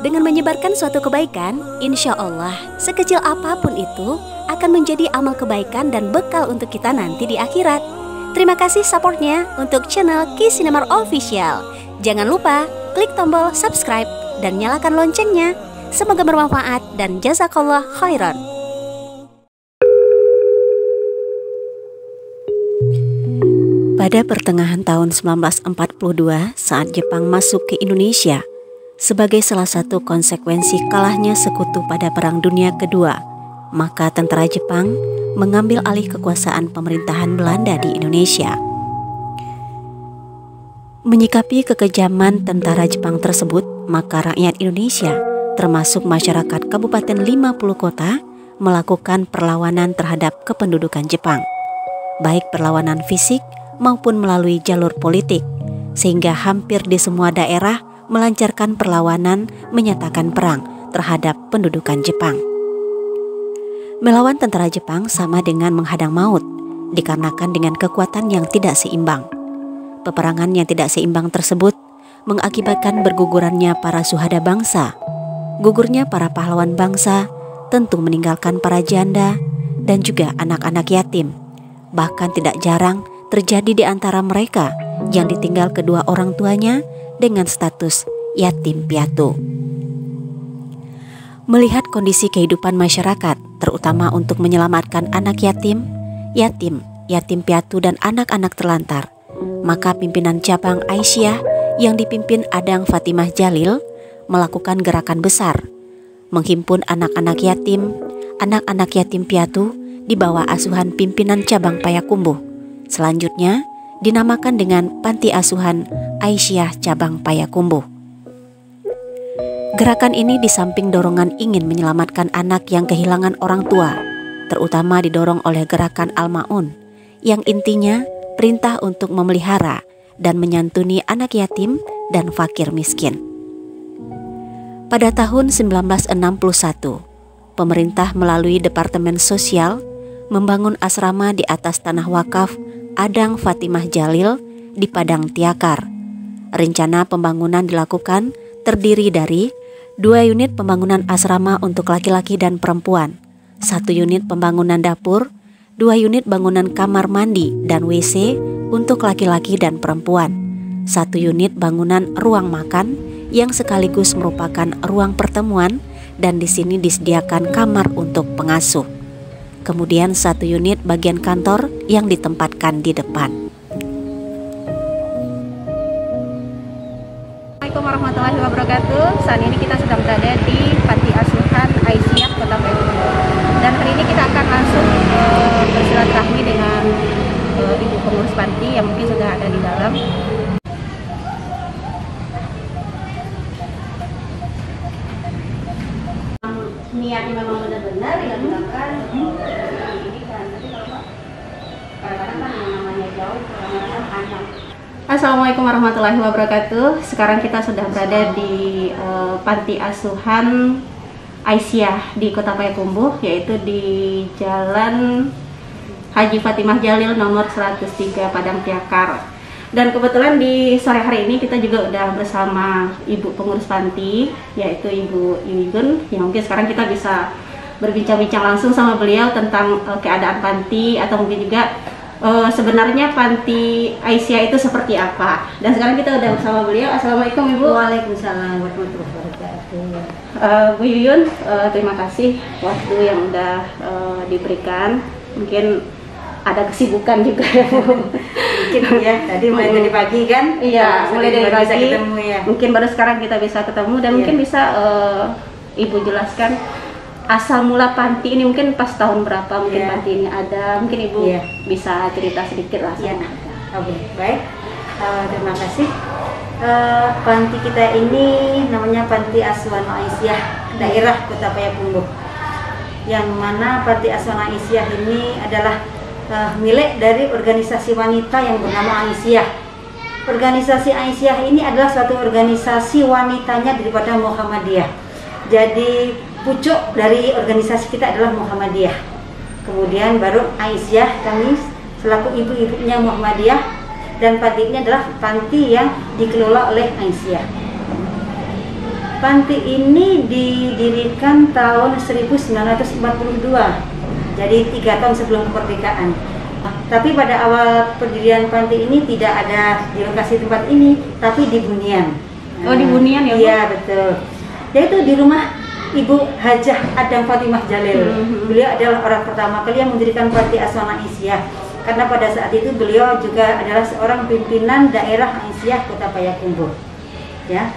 Dengan menyebarkan suatu kebaikan, insya Allah, sekecil apapun itu, akan menjadi amal kebaikan dan bekal untuk kita nanti di akhirat. Terima kasih supportnya untuk channel Ki-Sinemar Official. Jangan lupa klik tombol subscribe dan nyalakan loncengnya. Semoga bermanfaat dan jazakallah khairan. Pada pertengahan tahun 1942, saat Jepang masuk ke Indonesia, sebagai salah satu konsekuensi kalahnya sekutu pada Perang Dunia Kedua, maka tentara Jepang mengambil alih kekuasaan pemerintahan Belanda di Indonesia. Menyikapi kekejaman tentara Jepang tersebut, maka rakyat Indonesia, termasuk masyarakat Kabupaten 50 kota, melakukan perlawanan terhadap kependudukan Jepang, baik perlawanan fisik maupun melalui jalur politik, sehingga hampir di semua daerah melancarkan perlawanan menyatakan perang terhadap pendudukan Jepang. Melawan tentara Jepang sama dengan menghadang maut, dikarenakan dengan kekuatan yang tidak seimbang. Peperangan yang tidak seimbang tersebut mengakibatkan bergugurannya para suhada bangsa, gugurnya para pahlawan bangsa, tentu meninggalkan para janda dan juga anak-anak yatim. Bahkan tidak jarang terjadi di antara mereka yang ditinggal kedua orang tuanya dengan status yatim piatu. Melihat kondisi kehidupan masyarakat, terutama untuk menyelamatkan anak yatim, yatim piatu dan anak-anak terlantar, maka pimpinan cabang Aisyah yang dipimpin Adang Fatimah Jalil melakukan gerakan besar, menghimpun anak-anak yatim piatu di bawah asuhan pimpinan cabang Payakumbuh. Selanjutnya dinamakan dengan Panti Asuhan Aisyah Cabang Payakumbuh. Gerakan ini di samping dorongan ingin menyelamatkan anak yang kehilangan orang tua, terutama didorong oleh gerakan Al-Ma'un, yang intinya perintah untuk memelihara dan menyantuni anak yatim dan fakir miskin. Pada tahun 1961, pemerintah melalui Departemen Sosial membangun asrama di atas tanah wakaf Adang Fatimah Jalil di Padang Tiakar. Rencana pembangunan dilakukan terdiri dari 2 unit pembangunan asrama untuk laki-laki dan perempuan, 1 unit pembangunan dapur, 2 unit bangunan kamar mandi dan WC untuk laki-laki dan perempuan, 1 unit bangunan ruang makan yang sekaligus merupakan ruang pertemuan dan di sini disediakan kamar untuk pengasuh. Kemudian 1 unit bagian kantor yang ditempatkan di depan. Assalamualaikum warahmatullahi wabarakatuh. Saat ini kita sedang berada di Panti Asuhan Aisyah Kota Payakumbuh. Dan hari ini kita akan langsung bersilaturahmi dengan ibu pengurus panti yang mungkin sudah ada di dalam. Niatnya memang benar-benar yang dilakukan ini kan, tapi kadang-kadang kan yang namanya jauh, kadang-kadang panjang. Assalamualaikum warahmatullahi wabarakatuh. Sekarang kita sudah berada di Panti Asuhan Aisyah di Kota Payakumbuh, yaitu di Jalan Haji Fatimah Jalil nomor 103 Padang Tiakar. Dan kebetulan di sore hari ini kita juga udah bersama ibu pengurus panti, yaitu Ibu Iwigun, yang mungkin sekarang kita bisa berbincang-bincang langsung sama beliau tentang keadaan panti, atau mungkin juga sebenarnya Panti Aisyah itu seperti apa. Dan sekarang kita udah bersama beliau. Assalamualaikum Ibu. Waalaikumsalam warahmatullahi wabarakatuh. Bu Yuyun, terima kasih waktu yang udah diberikan. Mungkin ada kesibukan juga ya Bu. Mungkin ya, tadi mulai dari pagi kan? Iya, mulai dari pagi. Bisa ketemu ya. Mungkin baru sekarang kita bisa ketemu dan mungkin bisa Ibu jelaskan asal mula panti ini, mungkin pas tahun berapa mungkin panti ini ada. Mungkin Ibu bisa cerita sedikit lah sama kita. Oke, baik. Terima kasih. Panti kita ini namanya Panti Asuhan Aisyah, daerah Kota Payakumbuh. Yang mana Panti Asuhan Aisyah ini adalah milik dari organisasi wanita yang bernama Aisyah. Organisasi Aisyah ini adalah suatu organisasi wanitanya daripada Muhammadiyah. Jadi pucuk dari organisasi kita adalah Muhammadiyah. Kemudian baru Aisyah, kami selaku ibu-ibunya Muhammadiyah, dan panti ini adalah panti yang dikelola oleh Aisyah. Panti ini didirikan tahun 1942, jadi 3 tahun sebelum kemerdekaan. Tapi pada awal pendirian panti ini tidak ada di lokasi tempat ini, tapi di Bunian. Oh, di Bunian ya, Bu? Iya, betul. Yaitu di rumah Ibu Hajah Adam Fatimah Jalil. Beliau adalah orang pertama kali yang mendirikan Panti Asuhan Aisyah. Karena pada saat itu beliau juga adalah seorang pimpinan daerah Aisyah Kota Payakumbuh. Ya.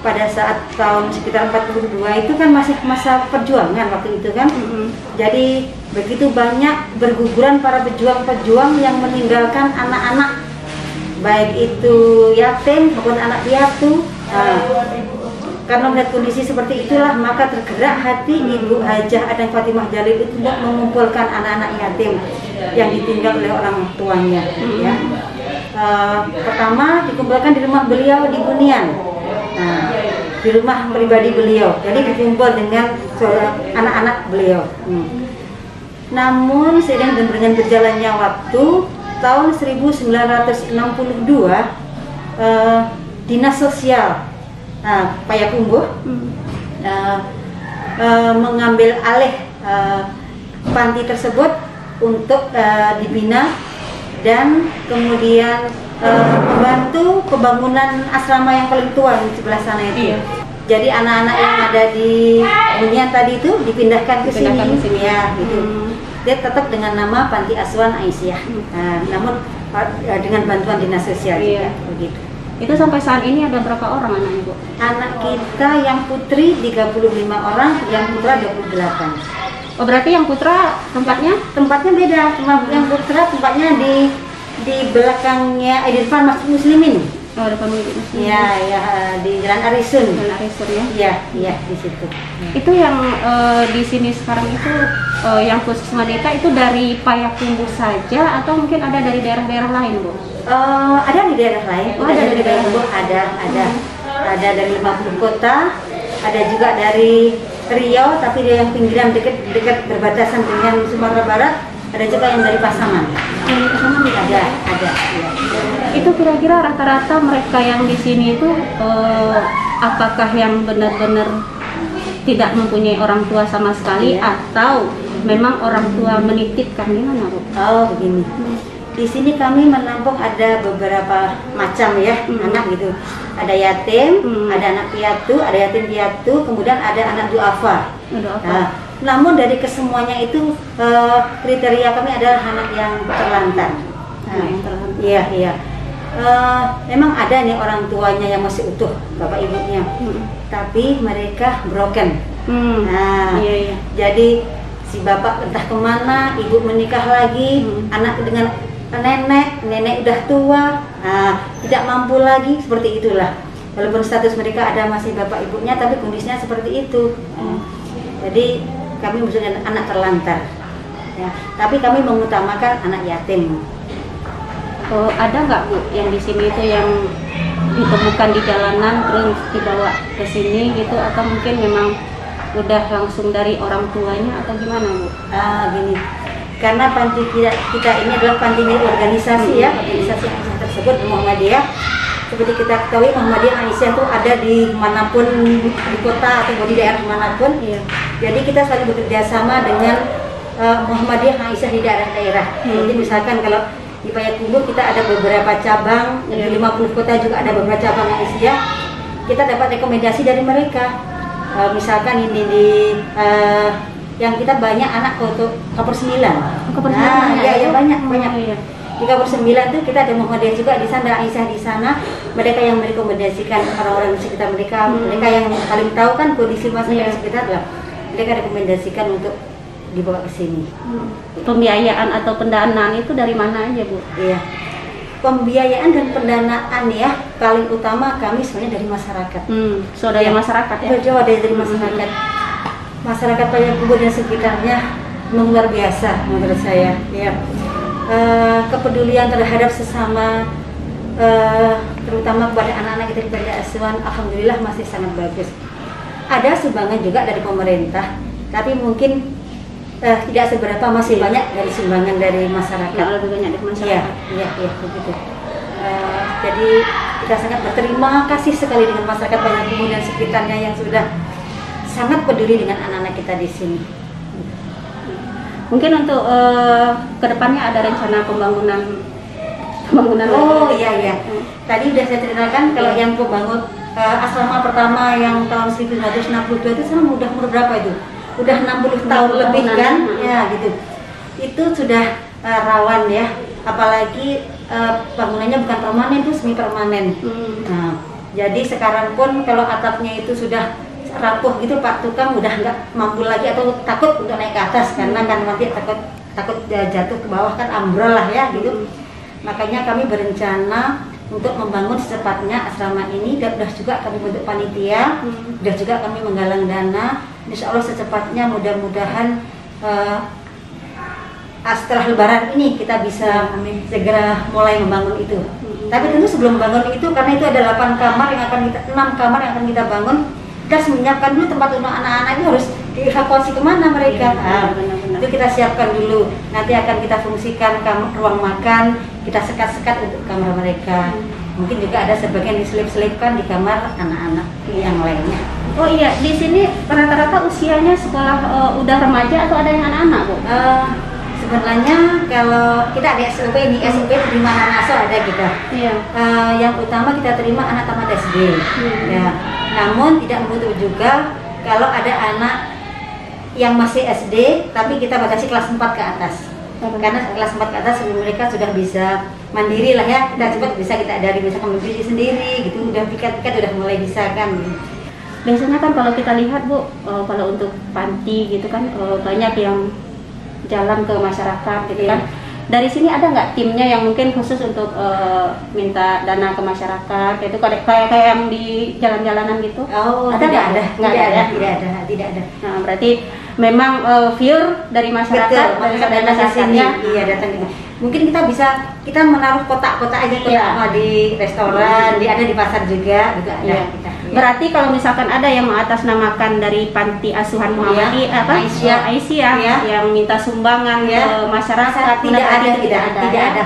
Pada saat tahun sekitar 42 itu kan masih masa perjuangan waktu itu kan. Jadi begitu banyak berguguran para pejuang-pejuang yang meninggalkan anak-anak, baik itu yatim maupun anak piatu. Karena melihat kondisi seperti itulah, maka tergerak hati Ibu Hajah Adam Fatimah Jalil itu untuk mengumpulkan anak-anak yatim yang ditinggal oleh orang tuanya. Ya. Pertama dikumpulkan di rumah beliau di Bunian. Nah, di rumah pribadi beliau, jadi dikumpul dengan anak-anak beliau. Namun seiring dengan berjalannya waktu, tahun 1962 Dinas Sosial Payakumbuh mengambil alih panti tersebut untuk dibina dan kemudian membantu pembangunan asrama yang paling tua di sebelah sana itu. Iya. Jadi anak-anak yang ada di Bunian tadi itu dipindahkan ke sini. Ya, gitu. Dia tetap dengan nama Panti Asuhan Aisyah. Namun dengan bantuan Dinas Sosial juga, begitu. Itu sampai saat ini ada berapa orang anak Ibu? Anak kita yang putri 35 orang, yang putra 28. Oh, berarti yang putra tempatnya? Tempatnya beda, cuma yang putra tempatnya di belakangnya di depan Masjid Muslimin. Oh, depan Masjid Muslimin. Iya, ya, di Jalan Arisun. Jalan Arisun ya. Iya, iya di situ. Itu yang di sini sekarang itu yang khusus wanita itu dari Payakumbuh saja atau mungkin ada dari daerah-daerah lain, Bu? Ada di daerah lain. Oh, ada di daerah lain. Ada dari 50 kota, ada juga dari Riau, tapi dia yang pinggiran dekat berbatasan dengan Sumatera Barat. Ada juga yang dari Pasaman. Ada. Ya. Itu kira-kira rata-rata mereka yang di sini itu apakah yang benar-benar tidak mempunyai orang tua sama sekali atau memang orang tua menitipkan, gimana, Bu? Oh, begini. Di sini kami menampung ada beberapa macam ya anak gitu. Ada yatim, ada anak piatu, ada yatim piatu, kemudian ada anak duafa. Namun dari kesemuanya itu kriteria kami adalah anak yang terlantar. Iya. Memang ada nih orang tuanya yang masih utuh, bapak ibunya, tapi mereka broken. Jadi si bapak entah kemana, ibu menikah lagi, anak dengan nenek udah tua, tidak mampu lagi, seperti itulah. Walaupun status mereka ada masih bapak ibunya, tapi kondisinya seperti itu. Jadi kami maksudnya anak terlantar, ya. Tapi kami mengutamakan anak yatim. Oh, ada nggak, Bu, yang di sini itu yang ditemukan di jalanan terus dibawa ke sini gitu, atau mungkin memang udah langsung dari orang tuanya atau gimana, Bu? Gini. Karena panti kita ini adalah panti milik organisasi ya, organisasi Aisyah tersebut Muhammadiyah. Seperti kita ketahui Muhammadiyah Aisyah itu ada di manapun di kota atau di daerah manapun. Jadi kita selalu bekerja sama dengan Muhammadiyah Aisyah di daerah-daerah. Jadi misalkan kalau di Payakumbuh kita ada beberapa cabang, di 50 kota juga ada beberapa cabang Aisyah. Kita dapat rekomendasi dari mereka. Misalkan ini di yang kita banyak anak untuk Kapur 9. Banyak. Di Kapur 9 itu kita ada Muhammadiyah juga di sana, Aisyah di sana. Mereka yang merekomendasikan orang-orang di sekitar mereka, mereka yang paling tahu kan kondisi masyarakat di sekitar lah. Mereka rekomendasikan untuk dibawa ke sini. Pembiayaan atau pendanaan itu dari mana aja, Bu? Iya. Pembiayaan dan pendanaan ya paling utama kami sebenarnya dari masyarakat. Dari masyarakat ya. Dari masyarakat. Masyarakat Payakumbuh dan sekitarnya luar biasa menurut saya. Ya. Kepedulian terhadap sesama, terutama kepada anak-anak kita di Panti Asuhan, alhamdulillah masih sangat bagus. Ada sumbangan juga dari pemerintah, tapi mungkin tidak seberapa, masih banyak dari sumbangan dari masyarakat. Lebih banyak dari masyarakat. Iya, begitu. Jadi kita sangat berterima kasih sekali dengan masyarakat Banjarnegara dan sekitarnya yang sudah sangat peduli dengan anak-anak kita di sini. Mungkin untuk kedepannya ada rencana pembangunan Oh iya. Tadi udah saya ceritakan kalau yang pembangun asrama pertama yang tahun 1962 itu sekarang udah umur berapa itu? Udah 60 tahun lebih kan? Ya gitu. Itu sudah rawan ya. Apalagi bangunannya bukan permanen, itu semi permanen. Nah, jadi sekarang pun kalau atapnya itu sudah rapuh gitu, Pak Tukang udah nggak mampu lagi atau takut untuk naik ke atas karena kan nanti takut jatuh ke bawah kan ambrol lah ya gitu. Makanya kami berencana untuk membangun secepatnya asrama ini, dan sudah juga kami bentuk panitia, sudah juga kami menggalang dana. Insya Allah secepatnya, mudah-mudahan setelah Lebaran ini kita bisa segera mulai membangun itu. Tapi tentu sebelum membangun itu, karena itu ada 8 kamar yang akan kita 6 kamar yang akan kita bangun, kita harus menyiapkan dulu tempat untuk anak-anak ini harus dievakuasi kemana mereka. Itu kita siapkan dulu. Nanti akan kita fungsikan ruang makan, kita sekat-sekat untuk kamar mereka. Mungkin juga ada sebagian diselip-selipkan di kamar anak-anak yang lainnya. Oh iya, di sini rata-rata usianya sekolah udah remaja atau ada yang anak-anak, Bu? Sebenarnya kalau kita ada SOP nih, SOP terima anak asuh ada kita. Iya. Yang utama kita terima anak tamat SD. Ya. Namun tidak menutup juga kalau ada anak yang masih SD, tapi kita batasi kelas 4 ke atas. Karena kelas 4 ke atas mereka sudah bisa mandiri lah ya. Kita cepat bisa kita dari bisa mandiri sendiri gitu. Udah pikat-pikat udah mulai bisa kan. Biasanya kan kalau kita lihat, Bu, kalau untuk panti gitu kan banyak yang jalan ke masyarakat gitu kan. Dari sini ada nggak timnya yang mungkin khusus untuk minta dana ke masyarakat? Itu kayak yang di jalan-jalanan gitu? Oh, ada tidak ada. Nah, berarti memang pure dari masyarakat. Betul, dari dana masyarakatnya. Iya, datang ke. Mungkin kita menaruh kotak-kotak aja di restoran, ada di pasar juga ada. Iya. Berarti kalau misalkan ada yang mengatasnamakan dari Panti Asuhan Muhammadiyah Aisyah yang minta sumbangan ke masyarakat, tidak ada.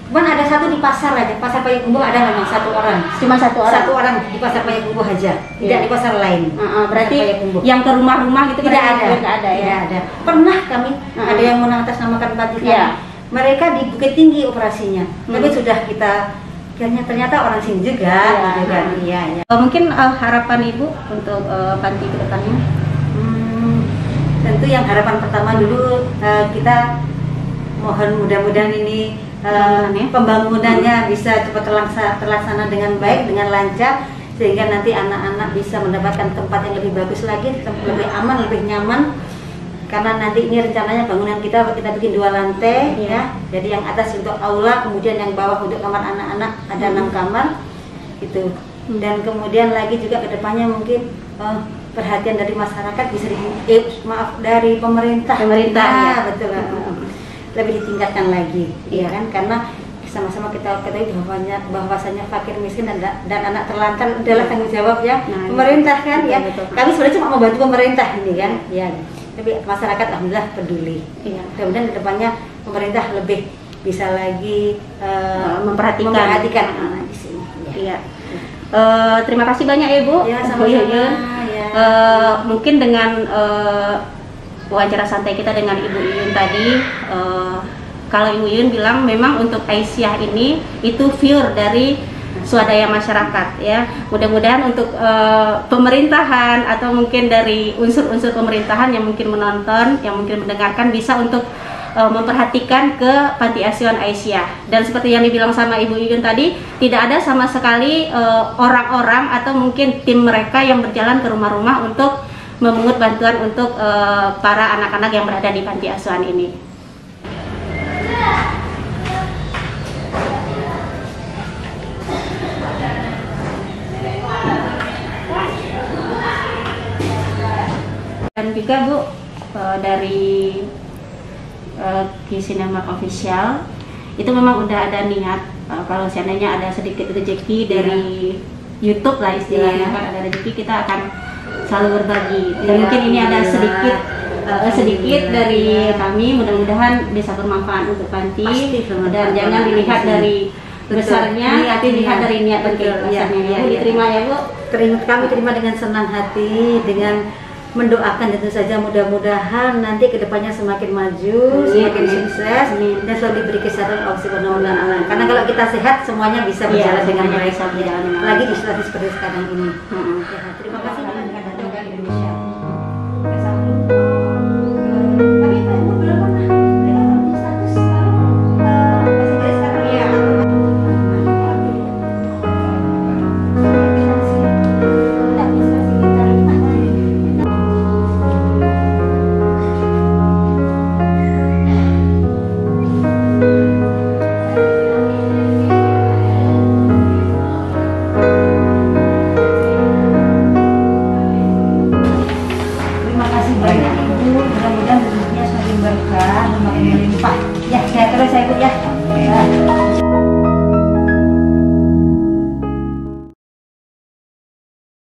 Cuman ada satu di pasar aja, pasar Payakumbuh ada memang satu orang. Cuma satu orang di pasar Payakumbuh aja, tidak di pasar lain. Berarti yang ke rumah-rumah gitu tidak ada ya. Pernah kami ada yang mengatasnamakan panti kami. Mereka di Bukit Tinggi operasinya, tapi sudah kita ternyata orang sini juga. Iya. Mungkin harapan Ibu untuk panti ke depannya? Tentu yang harapan pertama dulu kita mohon mudah-mudahan ini pembangunannya bisa cepat terlaksana dengan baik, dengan lancar, sehingga nanti anak-anak bisa mendapatkan tempat yang lebih bagus lagi, lebih aman, lebih nyaman. Karena nanti ini rencananya bangunan kita bikin 2 lantai ya. Jadi yang atas untuk aula, kemudian yang bawah untuk kamar anak-anak ada 6 kamar gitu. Dan kemudian lagi juga kedepannya mungkin perhatian dari masyarakat bisa dari pemerintah ya. Betul. Lebih ditingkatkan lagi ya kan, karena sama-sama kita ketahui bahwasanya fakir miskin dan anak terlantar adalah tanggung jawab ya pemerintah kan ya. Kami sebenarnya cuma membantu pemerintah ini kan ya. Tapi masyarakat alhamdulillah peduli. Mudah-mudahan kedepannya pemerintah lebih bisa lagi memperhatikan anak di sini. Iya. Terima kasih banyak ya, Bu. Ya, sama-sama. Mungkin dengan wawancara santai kita dengan Ibu Yuyun tadi, kalau Ibu Yuyun bilang memang untuk Aisyah ini itu pure dari swadaya masyarakat ya. Mudah-mudahan untuk pemerintahan atau mungkin dari unsur-unsur pemerintahan yang mungkin menonton, yang mungkin mendengarkan bisa untuk memperhatikan ke Panti Asuhan Aisyah. Dan seperti yang dibilang sama Ibu Yuyun tadi, tidak ada sama sekali orang-orang atau mungkin tim mereka yang berjalan ke rumah-rumah untuk memungut bantuan untuk para anak-anak yang berada di Panti Asuhan ini. Dan juga Bu, dari Kisinema Official itu memang udah ada niat kalau seandainya ada sedikit rezeki dari YouTube lah istilahnya kan, ada rezeki kita akan selalu berbagi. Dan mungkin ini ada sedikit dari kami, mudah-mudahan bisa bermanfaat untuk panti. Dan jangan dilihat dari besarnya, tapi dilihat dari niat dan keikhlasannya. Iya, Bu, diterima ya Bu. Kami terima dengan senang hati, dengan mendoakan tentu saja mudah-mudahan nanti kedepannya semakin maju, semakin sukses, dan selalu diberi kesehatan Allah Subhanahu wa Ta'ala. Karena kalau kita sehat semuanya bisa berjalan dengan baik, lagi di situasi seperti sekarang ini. Ya, terima kasih.